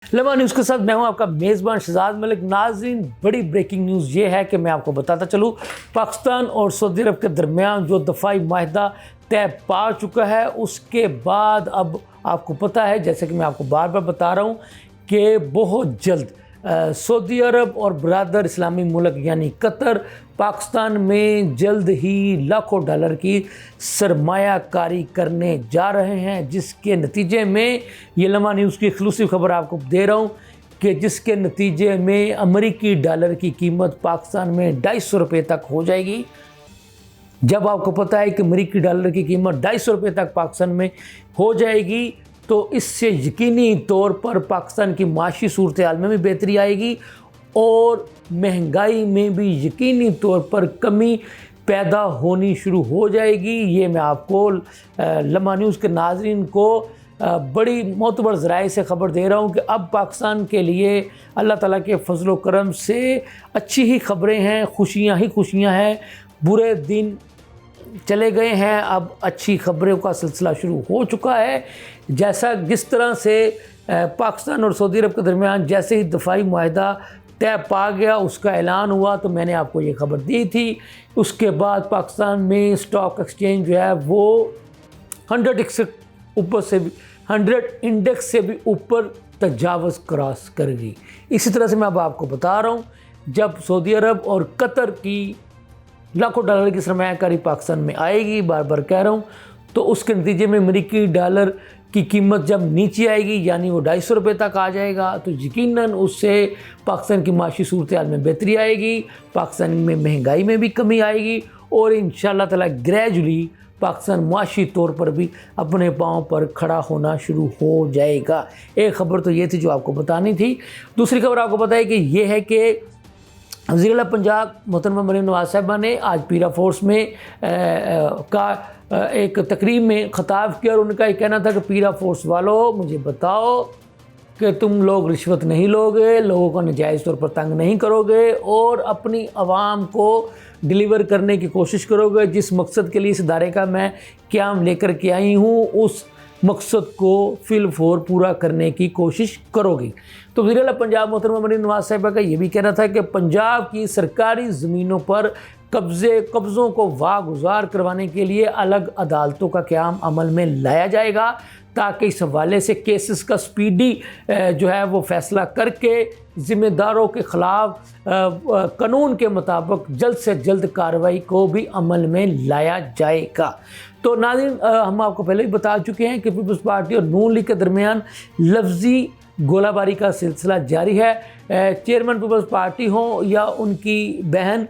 लम्हा न्यूज़ के साथ मैं हूं आपका मेज़बान शहजाद मलिक। नाज़रीन, बड़ी ब्रेकिंग न्यूज़ ये है कि मैं आपको बताता चलूं, पाकिस्तान और सऊदी अरब के दरमियान जो दफ़ाई माहिदा तय पा चुका है, उसके बाद अब आपको पता है, जैसे कि मैं आपको बार बार बता रहा हूं, कि बहुत जल्द सऊदी अरब और बरदर इस्लामी मुल्क यानी कतर पाकिस्तान में जल्द ही लाखों डॉलर की सरमायाकारी करने जा रहे हैं, जिसके नतीजे में ये लम्हा न्यूज़ की एक्सक्लूसिव खबर आपको दे रहा हूँ कि जिसके नतीजे में अमेरिकी डॉलर की कीमत पाकिस्तान में 250 रुपये तक हो जाएगी। जब आपको पता है कि अमेरिकी डॉलर की कीमत 250 रुपये तक पाकिस्तान में हो जाएगी, तो इससे यकीनी तौर पर पाकिस्तान की माशी सूरत हाल में भी बेहतरी आएगी और महंगाई में भी यकीनी तौर पर कमी पैदा होनी शुरू हो जाएगी। ये मैं आपको लम्हा न्यूज़ के नाज़रीन को बड़ी मोतबर ज़राए से ख़बर दे रहा हूँ कि अब पाकिस्तान के लिए अल्लाह ताला के फजल व करम से अच्छी ही ख़बरें हैं, खुशियाँ ही खुशियाँ हैं। बुरे दिन चले गए हैं, अब अच्छी खबरों का सिलसिला शुरू हो चुका है। जैसा जिस तरह से पाकिस्तान और सऊदी अरब के दरमियान जैसे ही दफ़ाई माहिदा तय पा गया, उसका ऐलान हुआ, तो मैंने आपको ये खबर दी थी। उसके बाद पाकिस्तान में स्टॉक एक्सचेंज जो है वो 100 इंडेक्स से भी ऊपर तजावज़ क्रॉस कर गई। इसी तरह से मैं अब आपको बता रहा हूँ, जब सऊदी अरब और कतर की लाखों डॉलर की सरमायाकारी पाकिस्तान में आएगी, बार बार कह रहा हूँ, तो उसके नतीजे में अमेरिकी डॉलर की कीमत जब नीचे आएगी, यानी वो 250 रुपये तक आ जाएगा, तो यकीनन उससे पाकिस्तान की माशी सूरत हाल में बेहतरी आएगी, पाकिस्तान में महंगाई में भी कमी आएगी और इंशाअल्लाह ताला ग्रेजुअली पाकिस्तान माशी तौर पर भी अपने पाँव पर खड़ा होना शुरू हो जाएगा। एक खबर तो ये थी जो आपको बतानी थी। दूसरी खबर आपको पता है कि ये है कि वज़ीर पंजाब मोहतरमा मरीम नवाज़ साहिबा ने आज पीरा फोर्स में एक तकरीब में ख़िताब किया और उनका ये कहना था कि पीरा फोर्स वालों, मुझे बताओ कि तुम लोग रिश्वत नहीं लोगे, लोगों को नाजायज़ तौर पर तंग नहीं करोगे और अपनी आवाम को डिलीवर करने की कोशिश करोगे। जिस मकसद के लिए इस इदारे का मैं क़याम लेकर के आई हूँ, उस मकसद को फिलफोर पूरा करने की कोशिश करोगी। तो वज़ीर आला पंजाब मोहतरमा मरीम नवाज़ साहिबा का ये भी कहना था कि पंजाब की सरकारी ज़मीनों पर कब्ज़ों को वागुज़ार करवाने के लिए अलग अदालतों का क़याम अमल में लाया जाएगा, ताकि इस हवाले से केसेस का स्पीडी जो है वो फ़ैसला करके ज़िम्मेदारों के ख़िलाफ़ कानून के मुताबिक जल्द से जल्द कार्रवाई को भी अमल में लाया जाएगा। तो नाज़रीन, हम आपको पहले भी बता चुके हैं कि पीपल्स पार्टी और नून लीग के दरमियान लफ्ज़ी गोलाबारी का सिलसिला जारी है। चेयरमैन पीपल्स पार्टी हो या उनकी बहन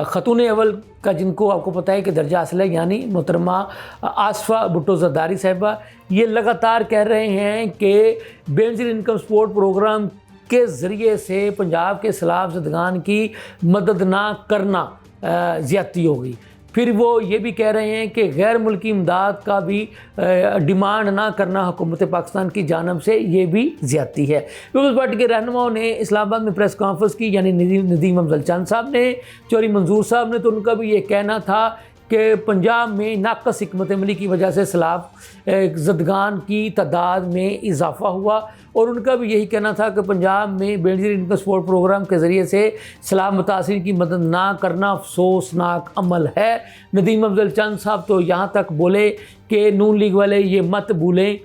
ख़तून अव्वल का, जिनको आपको पता है कि दर्जा हासिल है, यानी मोहतरमा आसफ़ा भुट्टो ज़रदारी साहिबा, ये लगातार कह रहे हैं कि बेनज़ीर इनकम सपोर्ट प्रोग्राम के ज़रिए से पंजाब के सैलाब ज़दगान की मदद ना करना ज़्यादती होगी। फिर वो ये भी कह रहे हैं कि गैर मुल्की इमदाद का भी डिमांड ना करना हुकूमत पाकिस्तान की जानब से, ये भी ज़्यादती है। पीपल्स पार्टी के रहनुमाओं ने इस्लामाबाद में प्रेस कॉन्फ्रेंस की, यानी नदीम अफजल चंद साहब ने, चौधरी मंजूर साहब ने, तो उनका भी ये कहना था कि पंजाब में नाक़स हिकमत अमली की वजह से सैलाब ज़दगान की तादाद में इजाफ़ा हुआ और उनका भी यही कहना था कि पंजाब में बेनज़ीर इनकम सपोर्ट प्रोग्राम के ज़रिए से सैलाब मुतासिर की मदद ना करना अफसोसनाक अमल है। नदीम अफजल चंद साहब तो यहाँ तक बोले कि नून लीग वाले ये मत भूलें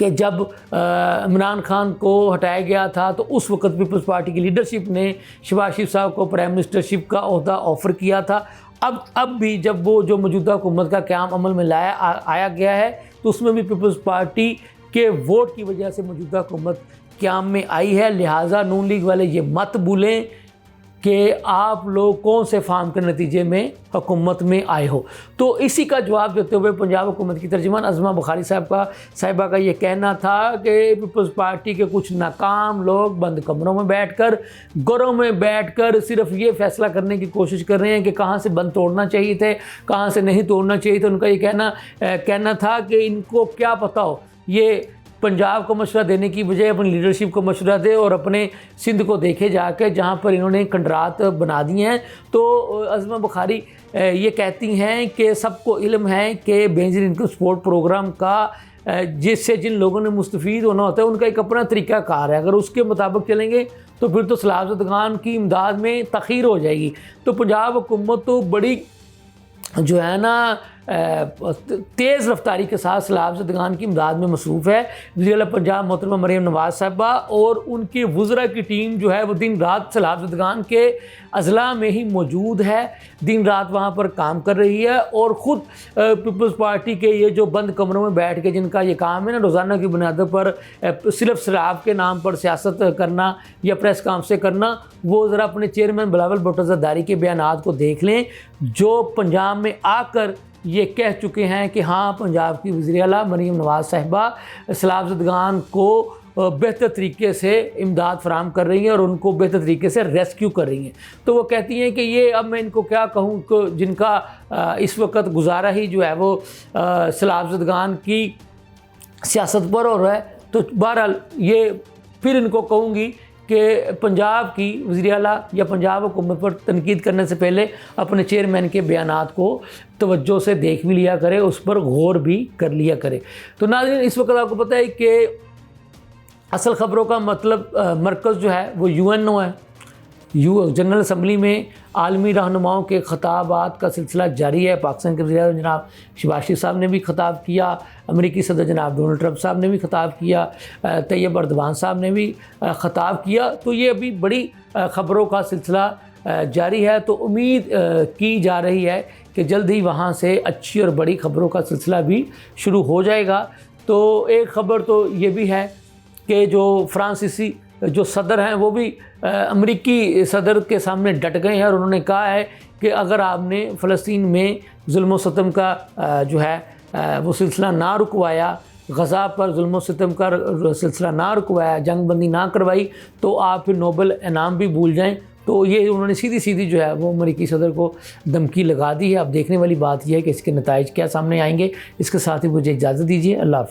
कि जब इमरान खान को हटाया गया था तो उस वक्त पीपल्स पार्टी की लीडरशिप ने शहबाज शरीफ साहब को प्राइम मिनिस्टरशिप का ओहदा ऑफ़र किया था। अब भी जब वो जो मौजूदा हुकूमत का क़याम अमल में आया गया है, तो उसमें भी पीपल्स पार्टी के वोट की वजह से मौजूदा हुकूमत क़याम में आई है। लिहाजा नून लीग वाले ये मत भूलें कि आप लोग कौन से फार्म के नतीजे में हुकूमत में आए हो। तो इसी का जवाब देते हुए पंजाब हुकूमत की तर्जुमान अज़मा बुखारी साहिबा का ये कहना था कि पीपल्स पार्टी के कुछ नाकाम लोग बंद कमरों में बैठकर, घरों में बैठकर सिर्फ ये फैसला करने की कोशिश कर रहे हैं कि कहाँ से बंद तोड़ना चाहिए थे, कहाँ से नहीं तोड़ना चाहिए था। उनका ये कहना था कि इनको क्या पता हो ये पंजाब को मशवरा देने की बजाय अपनी लीडरशिप को मशवरा दे और अपने सिंध को देखे जाकर, जहाँ पर इन्होंने खंडरात बना दिए हैं। तो अज़मा बुखारी ये कहती हैं कि सबको इल्म है कि बेनज़ीर इनकम सपोर्ट प्रोग्राम का जिससे जिन लोगों ने मुस्तफ़ीद होना होता है उनका एक अपना तरीक़ाकार है। अगर उसके मुताबिक चलेंगे तो फिर तो सैलाब ज़दगान की इमदाद में तख़ीर हो जाएगी। तो पंजाब हुकूमत तो बड़ी जो है ना तेज़ रफ्तारी के साथ सैलाब ज़दगान की इमदाद में मसरूफ़ है। वज़ीर पंजाब मोहतरमा मरीम नवाज़ साहिबा और उनके वज़रा की टीम जो है वो दिन रात सैलाब ज़दगान के अज़ला में ही मौजूद है, दिन रात वहाँ पर काम कर रही है। और ख़ुद पीपल्स पार्टी के ये जो बंद कमरों में बैठ के जिनका ये काम है ना, रोज़ाना की बुनियादों पर सिर्फ सैलाब के नाम पर सियासत करना या प्रेस कॉन्फ्रेंस करना, वो ज़रा अपने चेयरमैन बिलावल भुट्टो ज़रदारी के बयानात को देख लें, जो पंजाब में आकर ये कह चुके हैं कि हाँ, पंजाब की वज़ीर आला मरीम नवाज़ साहिबा सैलाब ज़दगान को बेहतर तरीके से इमदाद फराहम कर रही हैं और उनको बेहतर तरीके से रेस्क्यू कर रही हैं। तो वो कहती हैं कि ये अब मैं इनको क्या कहूँ कि जिनका इस वक्त गुजारा ही जो है वो सैलाब ज़दगान की सियासत पर हो रहा है। तो बहरहाल ये फिर इनको कहूँगी कि पंजाब की वज़ीर आला या पंजाब हुकूमत पर तनकीद करने से पहले अपने चेयरमैन के बयानात को तवज्जो से देख भी लिया करे, उस पर गौर भी कर लिया करे। तो नाज़रीन, इस वक्त आपको पता है कि असल ख़बरों का मतलब मरकज़ जो है वो UNO है। जनरल असम्बली में आलमी रहनुमाओं के ख़ताबात का सिलसिला जारी है। पाकिस्तान के वज़ीर जनाब शहबाज शरीफ साहब ने भी ख़ताब किया, अमेरिकी सदर जनाब डोनाल्ड ट्रंप साहब ने भी ख़ताब किया, तैयब अर्दवान साहब ने भी ख़ताब किया। तो ये अभी बड़ी ख़बरों का सिलसिला जारी है। तो उम्मीद की जा रही है कि जल्द ही वहाँ से अच्छी और बड़ी ख़बरों का सिलसिला भी शुरू हो जाएगा। तो एक ख़बर तो ये भी है कि जो फ्रांसीसी जो सदर हैं वो भी अमेरिकी सदर के सामने डट गए हैं और उन्होंने कहा है कि अगर आपने फ़लस्तीन में जुल्म सितम का जो है वो सिलसिला ना रुकवाया, गज़ा पर जुल्म सितम का सिलसिला ना रुकवाया, जंग बंदी ना करवाई, तो आप फिर नोबल इनाम भी भूल जाएं। तो ये उन्होंने सीधी सीधी जो है वो अमेरिकी सदर को धमकी लगा दी है। अब देखने वाली बात यह है कि इसके नताइज क्या सामने आएंगे। इसके साथ ही मुझे इजाज़त दीजिए। अल्लाह हाफ़िज़।